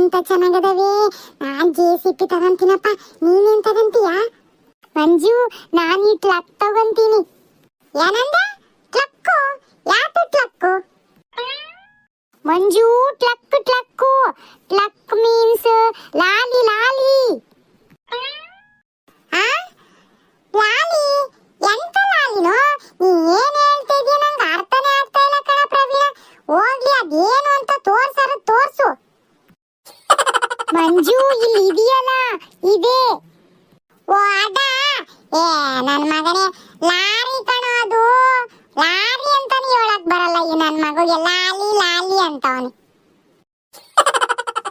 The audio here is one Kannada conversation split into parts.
ಎಂತ ಚೆನ್ನಾಗದವೆ. ನಾನ್ JCB ತಗಂತೀನಪ್ಪ, ನೀನೇನ್ ತಗಂತೀಯ? ಮಂಜು, ನಾನು ಈ ಟ್ಲಕ್ ತಗಂತೀನಿ. ಏನಂದ? ಟ್ಲಕ್ಕು? ಯಾಕೆ ಟ್ಲಕ್ಕು? ಮಂಜು, ಟ್ಲಕ್ ಟ್ಲಕ್ಕು. ಟ್ಲಕ್ ಮೀನ್ಸ್ ಲಾಲಿ ಲಾಲಿ. ಲಾಲಿ? ಎಂತ ಲಾಲಿನೋ? ನೀ ಏನ್ ಹೇಳ್ತಾ ಇದೀಯ? ನಂಗೆ ಅರ್ಥನೇ ಆಗ್ತಾ ಇಲ್ಲ ಕಣ ಪ್ರವೀಣ. ಹೋಗ್ಲಿ, ಅದೇನು ಅಂತ ತೋರ್ಸು. ಮಂಜು, ಇಲ್ಲಿ ಇದೆಯಲ್ಲ, ಇದೆ. ಓ ಅದ? ಏ ನನ್ ಮಗನೇ, ಲಾರಿ ಕಣ ಅದು. ಲಾರಿ ಅಂತಾನೆ ಹೇಳಕ್ ಬರಲ್ಲ ಈ ನನ್ ಮಗುಗೆ. ಲಾಲಿ ಲಾಲಿ ಅಂತವನು.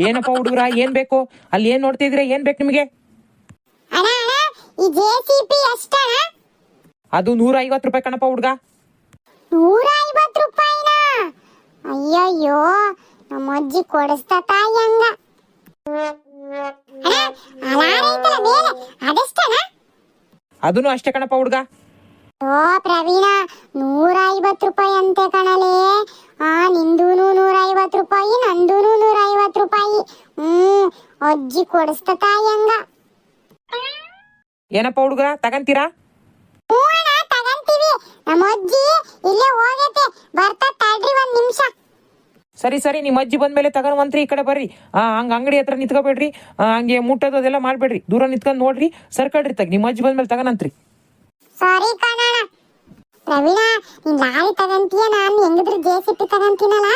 ಏನಪ್ಪ ಹುಡುಗ್ರ, ಏನ್ ಬೇಕು? ಅಲ್ಲಿ ಏನ್ ನೋಡ್ತಿದ್ರೆ? ಏನ್ ಬೇಕು ನಿಮಗೆ? ಅಣ್ಣ, ಈ JCB ಎಷ್ಟಣ್ಣ? ಅದು 150 ರೂಪಾಯಿ ಕಣಪ್ಪ ಹುಡುಗ. 150 ರೂಪಾಯಿನಾ? ಅಯ್ಯಯ್ಯೋ, ನಮ್ಮ ಅಜ್ಜಿ ಕೊಡಿಸ್ತಾ ತಾಯಿ ಹಂಗ. ಅದೆಷ್ಟಣ್ಣ? ಅದನ್ನು ಅಷ್ಟೇ ಕಣಪ್ಪ ಹುಡುಗ. ಓ ಪ್ರವೀಣ, 150 ರೂಪಾಯಿ ಅಂತೆ ಕಣಲೇ. ನಿಂದೂ 150 ರೂಪಾಯಿ, ನಂದೂ 150 ರೂಪಾಯಿ. ಅಜ್ಜಿ ಕೊಡಿಸ್ತಾ ತಾಯಿ ಹಂಗ. ಏನಪ್ಪ ಹುಡುಗರ, ತಗಂತೀರಾ? ತಗಂತೀವಿ. ನಮ್ಮ ಅಜ್ಜಿ ಇಲ್ಲೇ ಹೋಗೈತೆ, ಬರ್ತಾ ತಡ್ರಿ ಒಂದ್ ನಿಮಿಷ. ಸರಿ, ನಿಮ್ಮ ಅಜ್ಜಿ ಬಂದ್ಮೇಲೆ ತಗೊಂಡ್ವಂತ್ರಿ. ಈ ಕಡೆ ಬರ್ರಿ. ಹಂಗ ಅಂಗಡಿ ಹತ್ರ ನಿಂತ್ಕೋಬೇಡ್ರಿ. ಹಂಗೆ ಮುಟ್ಟೋದು ಅದೆಲ್ಲ ಮಾಡ್ಬೇಡ್ರಿ. ದೂರ ನಿಂತ್ಕೊಂಡ್ ನೋಡ್ರಿ, ಸರ್ಕಳ್ರಿ. ನಿಮ್ಮ ಅಜ್ಜಿ ಬಂದ್ಮೇಲೆ ತಗನಂತ್ರಿ. ಸಾರಿ ಕಣಣ್ಣ. ಪ್ರವೀಣ, ನೀನ್ ಲಾರಿ ತಗಂತೀಯ, ನಾನು ಹೆಂಗಿದ್ರು JCB ತಗಂತೀನಲ್ಲ.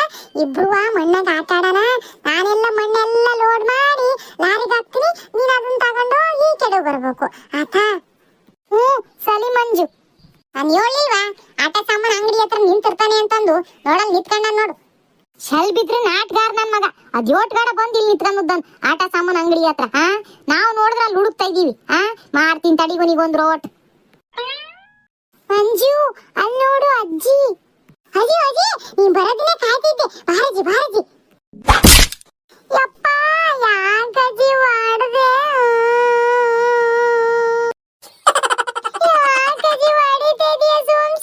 ಇಬ್ರು ಮಣ್ಣಾಗ ಆಟ ಆಡೋಣ. ನಾನೆಲ್ಲ ಮಣ್ಣೆಲ್ಲ ಲೋಡ್ ಮಾಡಿ ಲಾರಿಗೆ ಹಾಕ್ತೀನಿ, ನೀನ್ ಅದನ್ನ ತಗೊಂಡು ಈ ಕಡೆ ಬರ್ಬೇಕು, ಆತಾ? ಸರಿ ಮಂಜು. ನಾನು ಹೇಳಿಲ್ವಾ ಆಟ ಸಾಮಾನು ಅಂಗಡಿ ಹತ್ರ ನಿಂತಿರ್ತಾನೆ ಅಂತಂದು? ನೋಡಲ್ ನಿಂತ್ಕೊಂಡ ನೋಡು. ಶಲ್ ಬಿದ್ರೆ ನಾಟ್ಗಾರ ನನ್ ಮಗ. ಅದ್ಯೋಟ್ಗಾರ ಬಂದು ಇಲ್ಲಿ ನಿಂತ್ಕೊಂಡ್ ಆಟ ಸಾಮಾನು ಅಂಗಡಿ ಹತ್ರ. ನಾವು ನೋಡಿದ್ರೆ ಅಲ್ಲಿ ಹುಡುಕ್ತಾ ಇದೀವಿ. ಮಾಡ್ತೀನಿ ತಡಿಗೊನಿಗೊಂದು ರೋಟ್. ಮಂಜು, ಅಲ್ಲಿ ನೋಡು ಅಜ್ಜಿ. ಅಜ್ಜಿ, ನೀನ್ ಬರೋದನ್ನೇ ಕಾಯ್ತಿದ್ದೆ. ಬಾರಜಿ. ಯಪ್ಪ, ಯಾಕಜ್ಜಿ ಮಾಡಿದೆ? ಯಾಕಜ್ಜಿ ಹೊಡಿತಾ ಇದೀಯ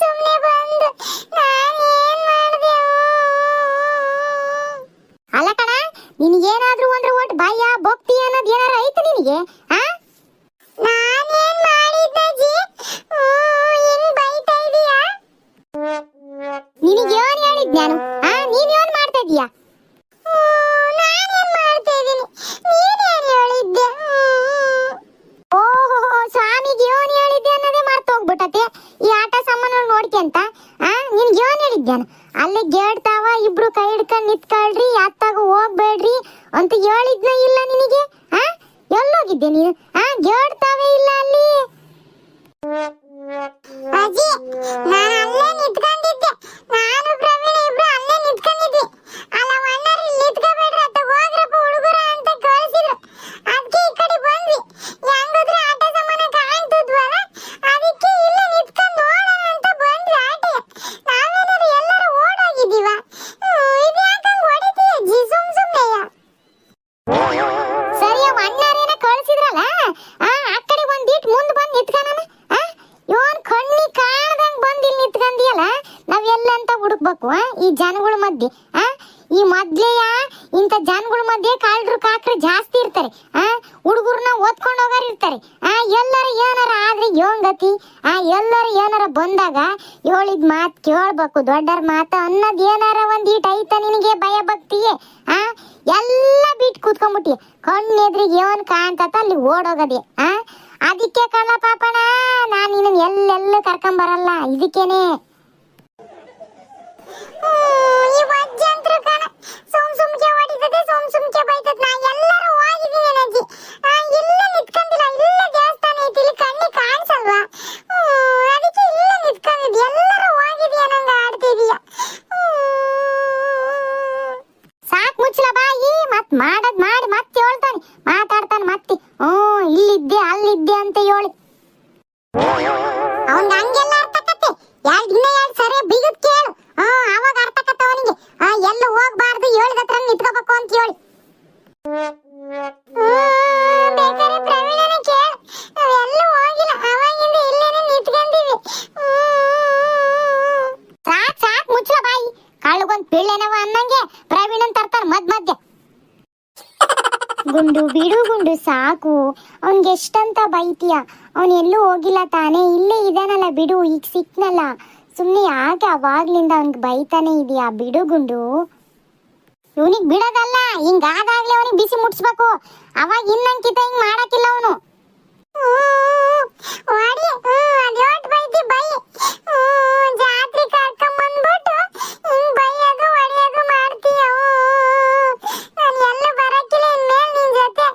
ಸುಮ್ನೆ ಬಂದು? ನಾನೇನ್ ಮಾಡ್ದೆ? ಅಲ್ಲ ಕಣ, ನಿನಗೇನಾದ್ರೂ ಅಂದ್ರೆ ಒಟ್ಟು ಭಯ ಭಕ್ತಿ ಅನ್ನೋದು ಏನಾರ ಐತೆ ನಿನಗೆ? ನಾನೇನ್ ಮಾಡಿದ್ದಜ್ಜಿ? ಹೆಂಗ್ ಬೈತಾ ಇದೀಯಾ? ನಿನಗೇನ್ ಹೇಳಿದ್ ನಾನು? ನೀನ್ ಏನ್ ಮಾಡ್ತಾ ಇದೀಯಾ? ನಾನೇನ್ ಮಾಡ್ತಾ ಇದೀನಿ? ನೀನೇನ್ ಹೇಳಿದ್ದೆ? ಓಹೋ, ಸ್ವಾಮಿಗೆ ಏನ್ ಹೇಳಿದ್ದೆ ಅನ್ನೋದೇ ಮರ್ತೋಗ್ಬಿಟ್ಟತೆ ಈ ಆಟ ಸಾಮಾನು ನೋಡ್ಕೊಂತ. ನಿನ್ಗೆ ಏನ್ ಹೇಳಿದ್ಯಾನು? ಅಲ್ಲಿ ಗೇಡ್ತಾವ, ಇಬ್ರು ಕೈ ಹಿಡ್ಕೊಂಡ್ ನಿತ್ಕೊಳ್ರಿ, ಅತ್ತಾಗ ಹೋಗ್ಬೇಡ್ರಿ ಅಂತ ಹೇಳಿದ್ನ ಇಲ್ಲ ನಿನಗೆ? ಎಲ್ಲೋಗಿದ್ದೆ ನೀನು? ಗೇಡ್ತಾವೆ ಇಲ್ಲ ಅಲ್ಲಿ? ಅಜ್ಜಿ, ನಾನು ಅಲ್ಲೇ ನಿಂತ್ಕೊಂಡಿದ್ದೆ. ನಾನು ಪ್ರವೀಣ ಇಬ್ರು ಅಲ್ಲೇ ನಿಂತ್ಕೊಂಡಿದ್ವಿ. ಅಲ್ಲ ಅಣ್ಣರು ಇಲ್ಲಿ ನಿಂತ್ಕೋಬೇಡ್ರಿ ಅಂತ ಹೋಗ್ರಪ್ಪ ಹುಡುಗರ ಅಂತ ಕಳಿಸಿದ್ರು. ಅದಕ್ಕೆ ಈ ಕಡೆ ಬಂದ್ವಿ. ಹೆಂಗಿದ್ರೆ ಆಟ ಸಾಮಾನು ಕಾಣ್ತಿದ್ವಲ್ಲ, ಅದಕ್ಕೆ ಇಲ್ಲೇ ನಿಂತ್ಕೊಂಡು ಓಡೋಣ ಅಂತ ಬಂದ್ವಿ ಆಟೆ. ನಾವೇನಾದ್ರು ಎಲ್ಲರೂ ಓಡೋಗಿದ್ದೀವ? ಇದ್ಯಾಕಂಗ್ ಹೊಡಿತೀಯ ಅಜ್ಜಿ ಸುಮ್ನೆಯ? ಸರಿ, ಅಣ್ಣರೇನ ಕಳಿಸಿದ್ರಲ್ಲ, ಆ ಕಡೆ ಒಂದಿಟ್ಟು ಮುಂದೆ ಬಂದು ನಿಂತ್ಕೊಳ್ಳೋಣ. ಇವನ್ ಕಣ್ಣಿ ಕಾಣದಂಗ್ ಬಂದು ಇಲ್ಲಿ ನಿಂತ್ಕೊಂಡಿಯಲ್ಲ, ನಾವೆಲ್ಲಂತ ಹುಡುಕ್ಬೇಕು ಈ ಜನಗಳ ಮಧ್ಯೆ? ಈ ಮೊದ್ಲೆಯ ಇಂಥ ಜನಗಳ ಮಧ್ಯೆ ಕಾಳ್ರು ಕಾಕ್ರು ಜಾಸ್ತಿ ಇರ್ತಾರೆ. ಹುಡುಗರ್ನ ಓದ್ಕೊಂಡು ಹೋಗಾರ ಇರ್ತಾರೆ. ಎಲ್ಲರ ಏನಾರ ಆದ್ರೆ ಯೋಂಗತಿ. ಎಲ್ಲರ ಏನಾರ ಬಂದಾಗ ಹೇಳಿದ್ ಮಾತ್ ಕೇಳ್ಬೇಕು, ದೊಡ್ಡರ ಮಾತ ಅನ್ನೋದ್ ಏನಾರ ಒಂದ್ ಈಟ್ ಐತ ನಿನಗೆ? ಭಯ ಭಕ್ತಿಯೇ ಎಲ್ಲ ಬಿಟ್ಟು ಕೂತ್ಕೊಂಡ್ಬಿಟ್ಟಿ. ಕಣ್ಣೆದ್ರಿಗೆ ಏನ್ ಕಾಣ್ತತ ಅಲ್ಲಿ ಓಡೋಗದೆ. ಅದಕ್ಕೆ ಕಣ ಪಾಪಣ, ನಾನು ನಿನ್ನ ಎಲ್ಲೆಲ್ಲೂ ಕರ್ಕೊಂಬರಲ್ಲ. ಇದಕ್ಕೇನೆ ಈ ವಜ್ಜಂತ್ರ ಕಣ ಸುಮ್ಕೆ ಹೊಡಿತದೆ, ಸುಮ್ಕೆ ಬೈತದ. ನಾ ಎಲ್ಲರೂ ಹೋಗಿದ್ದೀನಿ ಅಜ್ಜಿ. ಇಲ್ಲ ನಿತ್ಕೊಂಡಿಲ್ಲ. ಇಲ್ಲ ದೇವಸ್ಥಾನ ಐತಿ, ಇಲ್ಲಿ ಕಣ್ಣಿ ಕಾಣಿಸಲ್ವಾ? ಅದಕ್ಕೆ ಇಲ್ಲ ನಿತ್ಕೊಂಡಿದ್ದೆ. ಎಲ್ಲರೂ ಹೋಗಿದೀಯ ನಂಗೆ ಆಡ್ತಿದೀಯ. ಸಾಕ್ ಮುಚ್ಚಲ ಬಾಯಿ. ಮತ್ ಮಾಡದ್ ಮಾಡಿ ಮತ್ತೆ ಹೇಳ್ತಾನೆ, ಮಾತಾಡ್ತಾನೆ ಮತ್ತೆ. ಇಲ್ಲಿದ್ದೆ ಅಲ್ಲಿದ್ದೆ ಅಂತ ಹೇಳಿ ಅವನ್ ಹಂಗೆಲ್ಲ ಅರ್ಥಕತ್ತೆ. ಎರಡು ಸರಿ ಬಿಗದ್ ಕೇಳು, ಅವಾಗ ಅರ್ಥಕತ್ತ ಅವನಿಗೆ. ಎಲ್ಲ ಹೋಗ್ಬಾರ್ದು, ಹೇಳಿದತ್ರ ನಿತ್ಕೋಬೇಕು ಅಂತ ಹೇಳಿ. ಬೇಕಾದ್ರೆ ಪ್ರವೀಣನ ಕೇಳು, ನಾವೆಲ್ಲೂ ಹೋಗಿಲ್ಲ. ಅವಾಗಿಂದ ಇಲ್ಲೇನೆ ನಿಂತ್ಕೊಂಡಿವಿ. ಸಾಕ್ ಮುಚ್ಚಲ ಬಾಯಿ. ಕಳ್ಗೊಂದ್ ಪಿಳ್ಳೆನವ ಅನ್ನಂಗೆ ಪ್ರವೀಣನ್ ತರ್ತಾರ ಮಧ್ಯ. ಗುಂಡು ಬಿಡು ಗುಂಡು ಸಾಕು. ಅವ್ನಿಗೆ ಎಷ್ಟಂತ ಬೈತೀಯ? ಅವನು ಎಲ್ಲೂ ಹೋಗಿಲ್ಲ ತಾನೇ, ಇಲ್ಲೇ ಇದಾನಲ್ಲ ಬಿಡು. ಈಗ ಸಿಕ್ನಲ್ಲ, ಸುಮ್ಮನೆ ಯಾಕೆ ಅವಾಗ್ಲಿಂದ ಅವ್ನಿಗೆ ಬೈತಾನೆ ಇದೀಯಾ? ಬಿಡು ಗುಂಡು. ಇವನಿಗೆ ಬಿಡೋದಲ್ಲ, ಹಿಂಗಾದಾಗ್ಲೇ ಅವನಿಗೆ ಬಿಸಿ ಮುಟ್ಸ್ಬೇಕು. ಅವಾಗ ಇನ್ನಂಕಿತ ಹಿಂಗ್ ಮಾಡಕ್ಕಿಲ್ಲ ಅವನು. ಜಾತ್ರೆ ಕರ್ಕೊಂಡ್ ಬಂದ್ಬಿಟ್ಟು ಹಿಂಗ್ ಬೈಯೋದು ಹೊಡೆಯೋದು ಮಾಡ್ತೀಯ. ನಾನು ಎಲ್ಲ ಬರಕ್ಕಿಲ್ಲ ಇನ್ಮೇಲೆ ನಿನ್ ಜೊತೆ.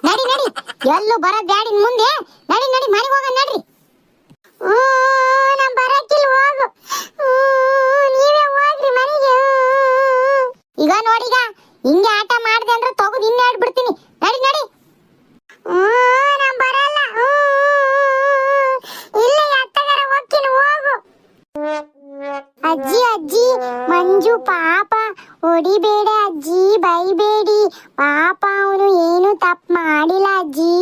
ನಡಿ ನಡಿ, ಎಲ್ಲೂ ಬರೋದ್ ಬ್ಯಾಡಿ ಮುಂದೆ. ನಡಿ ನಡಿ, ಮನೆಗೆ ಹೋಗೋಣ ನಡ್ರಿ. ನಾ ಬರಕ್ಕಿಲ್ಲ, ಹೋಗು. ನೀವೇ ಹೋಗ್ರಿ ಮನೆಗೆ. ಈಗ ನೋಡಿಗ ಹಿಂಗೆ ಆಟ ಮಾಡ್ದೆ ಅಂದ್ರೆ ತಗದು ಇನ್ನೇ ಆಡ್ಬಿಡ್ತೀನಿ. ನಡಿ ನಡಿ. ನಾ ಬರಲ್ಲ. ಇಲ್ಲ ಅತ್ತಗಾರ ಹೋಗ್ತೀನಿ, ಹೋಗು. ಅಜ್ಜಿ ಅಜ್ಜಿ, ಮಂಜು ಪಾಪ, ಹೊಡಿಬೇಡ ಅಜ್ಜಿ, ಬೈಬೇಡಿ. ಪಾಪ ಅವನು ಏನು ತಪ್ಪು ಮಾಡಿಲ್ಲ ಅಜ್ಜಿ.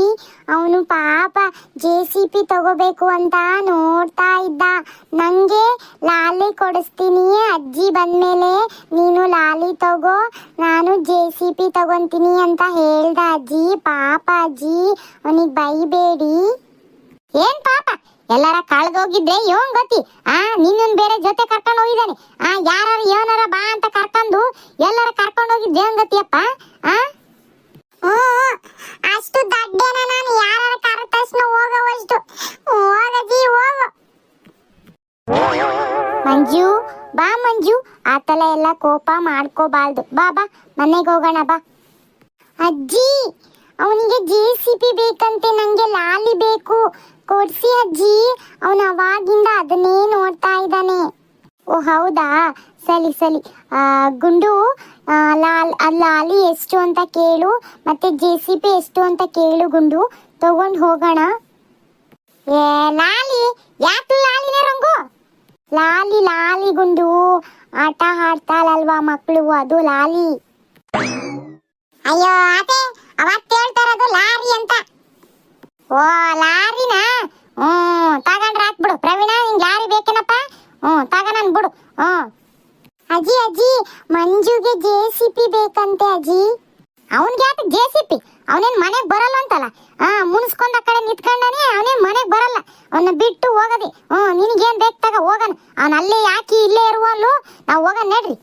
ಅವನು ಪಾಪ JCB ತಗೋಬೇಕು ಅಂತ ನೋಡ್ತಾ ಇದ್ದ. ನಂಗೆ ಲಾಲಿ ಕೊಡಿಸ್ತೀನಿ ಅಜ್ಜಿ ಬಂದ್ಮೇಲೆ, ನೀನು ಲಾಲಿ ತಗೋ, ನಾನು JCB ತಗೊಂತೀನಿ ಅಂತ ಹೇಳ್ದ ಅಜ್ಜಿ. ಪಾಪ ಅಜ್ಜಿ, ಅವನಿಗೆ ಬೈಬೇಡಿ. ಏನ್ ಪಾಪ? ಎಲ್ಲಾರ ಕಳ್ದೋಗಿದ್ರೆ ಇವನ್ ಗೊತ್ತಿ. ನಿನ್ನನ್ ಬೇರೆ ಜೊತೆ ಕರ್ಕೊಂಡು ಹೋಗಿದ್ದಾನೆ. ಯಾರು ಏನಾರ ಬಾ ಅಂತ ಕರ್ಕೊಂಡು ಎಲ್ಲಾರ ಕರ್ಕೊಂಡು ಹೋಗಿದ್ದೆ ಏನ್ ಗೊತ್ತಿಯಪ್ಪ? ಅಷ್ಟು ದಡ್ಡೇನ ನಾನು? ಯಾರ ಕರೆದ ತಕ್ಷಣ ಹೋಗವಷ್ಟು. ಹೋಗಜಿ ಹೋಗು. ಮಂಜು ಬಾ ಮಂಜು, ಆತಲ ಎಲ್ಲ ಕೋಪ ಮಾಡ್ಕೋಬಾರ್ದು. ಬಾ ಬಾ, ಮನೆಗೆ ಹೋಗೋಣ ಬಾ. ಅಜ್ಜಿ, ಅವನಿಗೆ JCB ಬೇಕಂತೆ, ನಂಗೆ ಲಾಲಿ ಬೇಕು, ಕೊಡ್ಸಿ ಅಜ್ಜಿ. ಅವನು ಅವಾಗಿಂದ ಅದನ್ನೇ ನೋಡ್ತಾ ಇದ್ದಾನೆ. ಓ ಹೌದಾ, ಸರಿ ಸರಿ. ಗುಂಡು, ಲಾಲಿ ಎಷ್ಟು ಅಂತ ಕೇಳು, ಮತ್ತೆ JCB ಎಷ್ಟು ಅಂತ ಕೇಳು ಗುಂಡು, ತಗೊಂಡು ಹೋಗೋಣ. ಲಾಲಿ ಯಾಕೆ ಲಾಲಿನೇ ರಂಗು? ಲಾಲಿ ಲಾಲಿ ಗುಂಡು, ಆಟ ಆಡ್ತಾಳಲ್ವಾ ಮಕ್ಕಳು, ಅದು ಲಾಲಿ. ಅಯ್ಯೋ ಅದೇ ಅವತ್ತು ಹೇಳ್ತಾರದು ಲಾರಿ ಅಂತ. ಓ ಲಾರಿನಾ? ತಗೊಂಡ್ರೆ ಹಾಕ್ಬಿಡು. ಪ್ರವೀಣ, ನಿಂಗೆ ಲಾರಿ ಬೇಕೇನಪ್ಪ? ತಗೊಂಡ್ ಬಿಡು. ಅಜ್ಜಿ ಅಜ್ಜಿ, ಮಂಜುಗೆ JCB ಬೇಕಂತೆ ಅಜ್ಜಿ. ಅವನ್ಗೆ ಯಾಕೆ JCB? ಅವನೇನ್ ಮನೆಗ್ ಬರಲ್ಲ ಅಂತಲ್ಲ. ಮುನ್ಸ್ಕೊಂಡ್ ಆ ಕಡೆ ನಿಂತ್ಕೊಂಡಾನೆ, ಅವನೇನ್ ಮನೆಗ್ ಬರಲ್ಲ. ಅವನ್ನ ಬಿಟ್ಟು ಹೋಗದೆ. ನಿನಗೇನ್ ಬೇಕು ತಗ, ಹೋಗಣ. ಅವನ್ ಅಲ್ಲೇ ಯಾಕಿ ಇಲ್ಲೇ ಇರುವಲ್ಲು, ನಾವ್ ಹೋಗಣ ನಡ್ರಿ.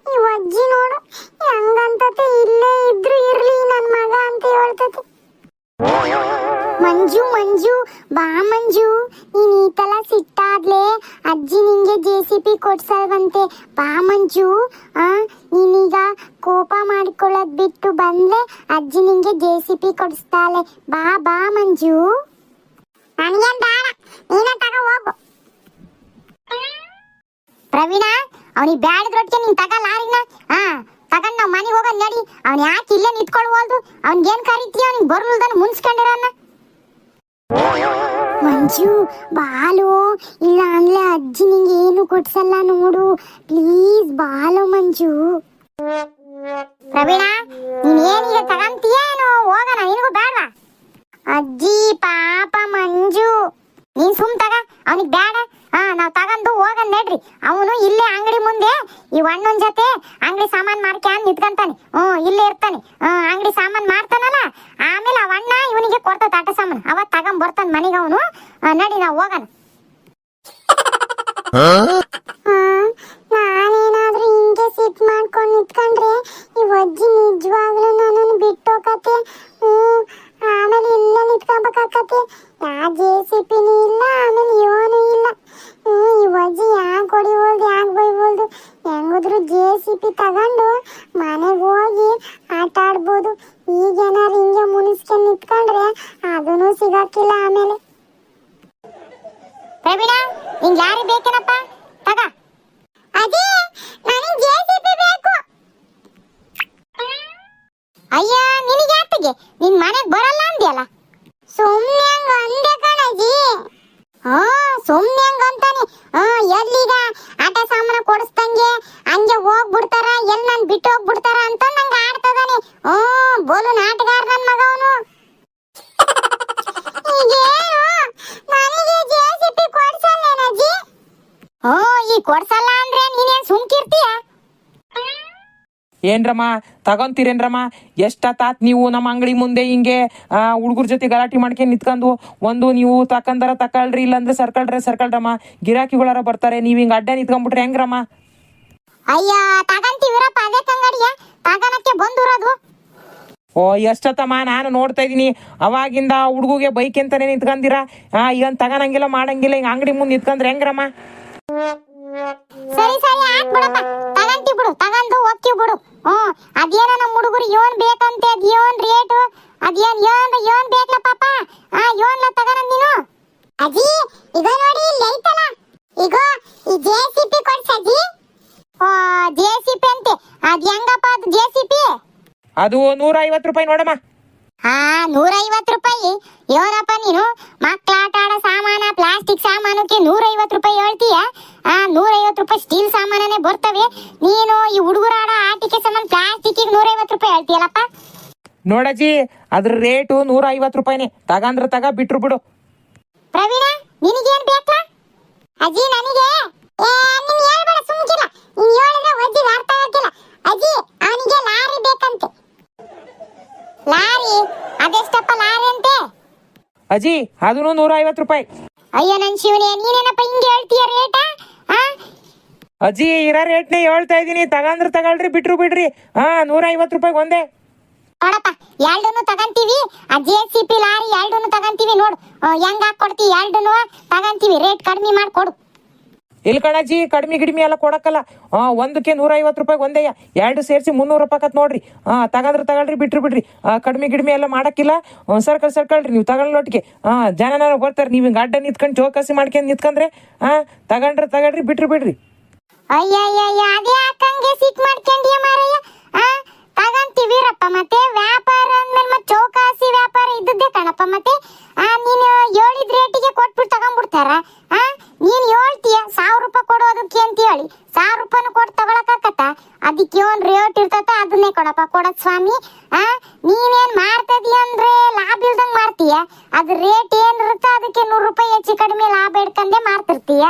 ಈ ಅಜ್ಜಿ ನೋಡು ಹೆಂಗಂತತೆ, ಇಲ್ಲೇ ಇದ್ರು ಇರ್ಲಿ ನನ್ ಮಗ ಅಂತ ಹೇಳ್ತತೆ. ಮಂಜು ಮಂಜು ಬಾ ಮಂಜು, ನೀನ್ ಈ ತಲ ಸಿಟ್ಟಾದ್ಲೆ ಅಜ್ಜಿ ನಿಂಗೆ JCB ಕೊಡ್ಸಲ್ವಂತೆ. ಬಾ ಮಂಜು, ನೀನೀಗ ಕೋಪ ಮಾಡ್ಕೊಳ್ಳೋದ್ ಬಿಟ್ಟು ಬಂದ್ರೆ ಅಜ್ಜಿ ನಿಂಗೆ JCB ಕೊಡಿಸ್ತಾಳೆ. ಬಾ ಬಾ ಮಂಜು. ನನಗೇನ್ ಬೇಡ, ನೀನ ತಗ ಹೋಗು. ಪ್ರವೀಣ, ಅವನಿಗೆ ಬ್ಯಾಡದ್ರೊಟ್ಟಿಗೆ ನೀನ್ ತಗ ಲಾರಿನ. ತಗೊಂಡ್ ನಾವ್ ಮನೆಗೆ ಹೋಗೋಣ ನಡಿ. ಅವ್ನ ಯಾಕೆ ಇಲ್ಲೇ ನಿಂತ್ಕೊಳ್ವಲ್ದು? ಅವ್ನಿಗೇನ್ ಕರೀತೀಯ? ಅವ್ನಿಗೆ ಬರಲ್ದನ ಮುನ್ಸ್ಕೊಂಡಿರನ್ನ. ಮಂಜು ಬಾಲು, ಇಲ್ಲ ಅಂದ್ರೆ ಅಜ್ಜಿ ನಿಂಗೆ ಏನು ಕೊಡ್ಸಲ್ಲ ನೋಡು. ಪ್ಲೀಸ್ ಬಾಲು ಮಂಜು. ಪ್ರವೀಣ, ನೀನ್ ಏನೀಗ ತಗಂತೀಯ ಏನೋ? ಹೋಗೋಣ, ನಿನಗೂ ಬೇಡವಾ? ಅಜ್ಜಿ ಪಾಪ ಮಂಜು, ನೀನ್ ಸುಮ್ ತಗ, ಅವನಿಗೆ ಬೇಡ. ನಾವ್ ತಗೊಂಡು ಹೋಗಂದ್ ನಡ್ರಿ. ಅವನು ಇಲ್ಲೇ ಅಂಗಡಿ ಮುಂದೆ ಈ ಅಣ್ಣನ ಜೊತೆ ಅಂಗಡಿ ಸಾಮಾನ್ ಮಾಡ್ಕ್ಯಾನ್ ನಿಂತ್ಕಂತಾನೆ. ಇಲ್ಲೇ ಇರ್ತಾನೆ. ಅಂಗಡಿ ಸಾಮಾನ್ ಮಾಡ್ತಾನಲ್ಲ, ಆಮೇಲೆ ಅವ ಅಣ್ಣ ಇವನಿಗೆ ಕೊಡ್ತಾನೆ ಆಟ ಸಾಮಾನು. ಅವತ್ ತಗೊಂಡ್ ಬರ್ತಾನೆ ಮನೆಗೆ ಅವನು. ನಡಿ ನಾವ್ ಹೋಗೋಣ. ನಾನೇನಾದ್ರೂ ಹಿಂಗೆ ಸಿಟ್ ಮಾಡ್ಕೊಂಡು ನಿಂತ್ಕೊಂಡ್ರೆ ಈ ಅಜ್ಜಿ ನಿಜವಾಗ್ಲೂ ನನ್ನನ್ನು ಬಿಟ್ಟೋಕತ್ತೆ. ಆಮೇಲೆ ಇಲ್ಲೇ ನಿಂತ್ಕೊಬೇಕಾಕತ್ತೆ. JCBನೂ ಇಲ್ಲ, ಆಮೇಲೆ ಇವನು ಇಲ್ಲ. ಈ ಅಜ್ಜಿ ಯಾಕೆ ಹೊಡಿವಲ್ದು, ಯಾಕೆ ಬೈವಲ್ದು? ಹೆಂಗಿದ್ರು JCB ತಗೊಂಡು ಮನೆಗೆ ಹೋಗಿ ಆಟ ಆಡ್ಬೋದು. ಈಗೇನಾರು ಹಿಂಗೆ ಮುನಿಸ್ಕೊಂಡು ನಿಂತ್ಕೊಂಡ್ರೆ ಅದೂ ಸಿಗಕ್ಕಿಲ್ಲ ಆಮೇಲೆ. ಪ್ರವೀಣ, ನಿಂಗೆ ಲಾರಿ ಬೇಕೇನಪ್ಪ? ತಗ. ಅದೇ ನನಗೆ JCB ಬೇಕು. ಅಯ್ಯ, ನಿನಗೆ ಯಾತಿಗೆ? ನಿನ್ ಮನೆಗೆ ಬರಲ್ಲ ಅಂದ್ಯಲ್ಲ. ಸುಮ್ಮನೆ ಹಂಗ ಅಂದೆ ಕಣಜಿ. ಸುಮ್ಮನೆ ಹಂಗ ಅಂತಾನೆ. ಎಲ್ಲಿಗ ಆಟ ಸಾಮಾನು ಕೊಡಿಸ್ದಂಗೆ ಹಂಗೆ ಹೋಗ್ಬಿಡ್ತಾರ, ಎಲ್ಲಿ ನನ್ ಬಿಟ್ಟು ಹೋಗ್ಬಿಡ್ತಾರ ಅಂತ ನಂಗೆ ಆಡ್ತದಾನೆ. ಬೋಲು ನಾಟಗಾರ ನನ್ ಮಗ ಅವನು. ಈಗೇನು ನನಗೆ JCB ಕೊಡ್ಸಲ್ಲೇನಜ್ಜಿ? ಈ ಕೊಡ್ಸಲ್ಲ ಅಂದ್ರೆ ತಗೊಂಡ್ರೆ ನೀನೇನ್ ಸುಮ್ಕಿರ್ತೀಯ? ಏನ್ರಮ್ಮ ತಗೊಂತೀರೇನ್ರಮ್ಮ? ಎಷ್ಟಾತ್ ನೀವು ನಮ್ಮ ಅಂಗಡಿ ಮುಂದೆ ಹಿಂಗೆ ಹುಡುಗರ ಜೊತೆ ಗಲಾಟೆ ಮಾಡ್ಕೊಂಡು ನಿಂತ್ಕೊಂಡು ಒಂದು ನೀವು ತಕಂದರ ತಕೊಳ್ರಿ, ಇಲ್ಲಾಂದ್ರೆ ಸರ್ಕಳ್ರಮ್ಮ, ಗಿರಾಕಿಗಳಾರ ಬರ್ತಾರೆ. ನೀವು ಹಿಂಗೆ ಅಡ್ಡ ನಿಂತ್ಕೊಂಡ್ಬಿಟ್ರೆ ಹೆಂಗ್ರಮ್ಮ? ಅಯ್ಯ ತಗಂತೀವಿರಪ್ಪ, ಅದೇ ಕಂಗಡಿಯ ತಗನಕ್ಕೆ ಬಂದಿರೋದು. ಓ ಎಷ್ಟತ್ತಮ್ಮ, ನಾನು ನೋಡ್ತಾ ಇದ್ದೀನಿ ಅವಾಗಿಂದ ಹುಡುಗಿಗೆ ಬೈಕ್ ಅಂತಾನೆ ನಿಂತ್ಕೊಂಡಿರ. ಈಗ ತಗನಂಗಿಲ್ಲ ಮಾಡಂಗಿಲ್ಲ, ಹಿಂಗೆ ಅಂಗಡಿ ಮುಂದೆ ನಿಂತ್ಕೊಂಡ್ರೆ ಹೆಂಗ್ರಮ್ಮ? ಸರಿ ಆತ್ ಬಿಡಪ್ಪ, ತಗಂತಿ ಬಿಡು, ತಗಂದು ಹೋಗ್ತಿ ಬಿಡು. ಅದೇನ ನಮ್ಮ ಹುಡುಗರು ಏನ್ ಬೇಕಂತೆ, ಅದ್ ಏನ್ ರೇಟು, ಏನ್ ಬೇಕಲ್ಲ ಪಾಪ, ಏನ್ಲ ತಗನ ನೀನು? ಅಜ್ಜಿ ಈಗ ನೋಡಿ ಇಲ್ಲಿ ಐತಲ್ಲ, ಈಗ ಈ JCP ಕೊಡ್ಸಜ್ಜಿ. JCP ಅಂತೆ, ಅದ್ ಹೆಂಗಪ್ಪ ಅದು JCP? ಅದು 150 ರೂಪಾಯಿ ನೋಡಮ್ಮ. 150 ರೂಪಾಯಿ? ಏನಪ್ಪ ನೀನು ಮಕ್ಕಳ ಆಟ ಆಡೋ ಸಾಮಾನ, ಪ್ಲಾಸ್ಟಿಕ್ ಸಾಮಾನಕ್ಕೆ 150 ರೂಪಾಯಿ ಹೇಳ್ತೀಯ? 150 ರೂಪಾಯಿ ಸ್ಟೀಲ್ ಸಾಮಾನೇ ಬರ್ತವೆ, ನೀನು ಈ ಹುಡುಗರ ಆಡೋ ಆಟಿಕೆ ಸಾಮಾನು ಪ್ಲಾಸ್ಟಿಕ್ 150 ರೂಪಾಯಿ ಹೇಳ್ತೀಯಲ್ಲಪ್ಪ? ನೋಡಜ್ಜಿ, ಅದ್ರ ರೇಟು 150 ರೂಪಾಯಿನೇ. ತಗಂದ್ರ ತಗ, ಬಿಟ್ರು ಬಿಡು. ಪ್ರವೀಣ ನಿನಗೇನ್ ಬೇಕಲ್ಲ? ಅಜ್ಜಿ ನನಗೆ ನೀನ್ ಹೇಳ್ಬೇಡ, ಸುಮ್ಕಿಲ್ಲ. ನೀನ್ ಹೇಳಿದ್ರೆ ಒಜ್ಜಿಗೆ ಅರ್ಥ ಆಗ್ತಿಲ್ಲ. ಅಜ್ಜಿ ಅವನಿಗೆ ಲಾರಿ ಬೇಕಂತೆ. ಲಾರಿ? ಅದೆಷ್ಟಪ್ಪ ಲಾರಿ ಅಂತೆ? ಅಜ್ಜಿ ಅದನ್ನು 150 ರೂಪಾಯಿ. ಅಯ್ಯೋ ನನ್ ಶಿವನೇ, ನೀನೇನಪ್ಪ ಹಿಂಗೆ ಹೇಳ್ತೀಯ ರೇಟ? ಅಜ್ಜಿ ಇರೋ ರೇಟ್ನೇ ಹೇಳ್ತಾ ಇದೀನಿ, ತಗಂದ್ರ ತಗೊಳ್ರಿ, ಬಿಟ್ರು ಬಿಡ್ರಿ. 150 ರೂಪಾಯಿ ಒಂದೇ. ನೋಡಪ್ಪ, ಎರಡನ್ನು ತಗಂತೀವಿ, ಆ JCP ಲಾರಿ ಎರಡನ್ನು ತಗಂತೀವಿ. ನೋಡು ಹೆಂಗ್ ಹಾಕೊಡ್ತೀವಿ, ಎರಡನ್ನು ತಗಂತೀವಿ, ರೇಟ್ ಕಡಿಮೆ ಮಾಡ್ಕೊಡು. ಇಲ್ಲಿ ಕಣಜ್ಜಿ, ಕಡಿಮೆ ಎಲ್ಲ ಕೊಡಕ್ಕಲ್ಲ. ಒಂದಕ್ಕೆ 150 ರೂಪಾಯಿ ಒಂದೇಯ, ಎರಡು ಸೇರಿಸಿ 300 ರೂಪಾಯಿ ನೋಡ್ರಿ. ತಗಂದ್ರ ತಗೊಳ್ರಿ, ಬಿಟ್ರು ಬಿಡ್ರಿ. ಕಡಿಮೆ ಎಲ್ಲ ಮಾಡಕ್ಕಿಲ್ಲ. ಸರ್ಕಳ್ರಿ ನೀವು ತಗೊಳ್ಳೋಟಿಗೆ. ಜನ ಬರ್ತಾರೆ, ನೀವು ಹಿಂಗೆ ಅಡ್ಡ ನಿಂತ್ಕೊಂಡು ಚೌಕಾಸಿ ಮಾಡ್ಕೊಂಡು ನಿಂತ್ಕೊಂಡ್ರೆ ತಗೊಳ್ರಿ, ಬಿಟ್ರು ಬಿಡ್ರಿ. ಅಯ್ಯಯ್ಯಯ್ಯ, ಅದೇ ಹಾಕಂಗೆ ಸಿಕ್ ಮಾಡ್ಕೊಂಡಿಯ ಮಾರಯ್ಯ. ತಗಂತೀವಿರಪ್ಪ, ಮತ್ತೆ ವ್ಯಾಪಾರ ಅಂದ್ಮೇಲೆ ಮತ್ತೆ ಚೌಕಾಸಿ ವ್ಯಾಪಾರ ಇದ್ದದ್ದೇ ಕಣಪ್ಪ. ಮತ್ತೆ ನೀನು ಹೇಳಿದ ರೇಟಿಗೆ ಕೊಟ್ಬಿಟ್ಟು ತಗೊಂಡ್ಬಿಡ್ತಾರ. ನೀನ್ ಹೇಳ್ತೀಯ 1000 ರೂಪಾಯಿ ಕೊಡೋದಕ್ಕೆ ಅಂತ ಹೇಳಿ 1000 ರೂಪಾಯಿನೂ ಕೊಟ್ಟು ತಗೊಳಕಾಕತ್ತ? ಅದಕ್ಕೆ ಏನ್ ರೇಟ್ ಇರ್ತತ ಅದನ್ನೇ ಕೊಡಪ್ಪ, ಕೊಡತ್ ಸ್ವಾಮಿ. ನೀನೇನ್ ಮಾಡ್ತದೀಯ ಅಂದ್ರೆ ಲಾಭ ಇಲ್ದಂಗ್ ಮಾಡ್ತೀಯ. ಅದ್ ರೇಟ್ ಏನ್ ಇರುತ್ತ ಅದಕ್ಕೆ 100 ರೂಪಾಯಿ ಹೆಚ್ಚು ಕಡಿಮೆ ಲಾಭ ಇಡ್ಕಂಡೆ ಮಾಡ್ತಿರ್ತೀಯ.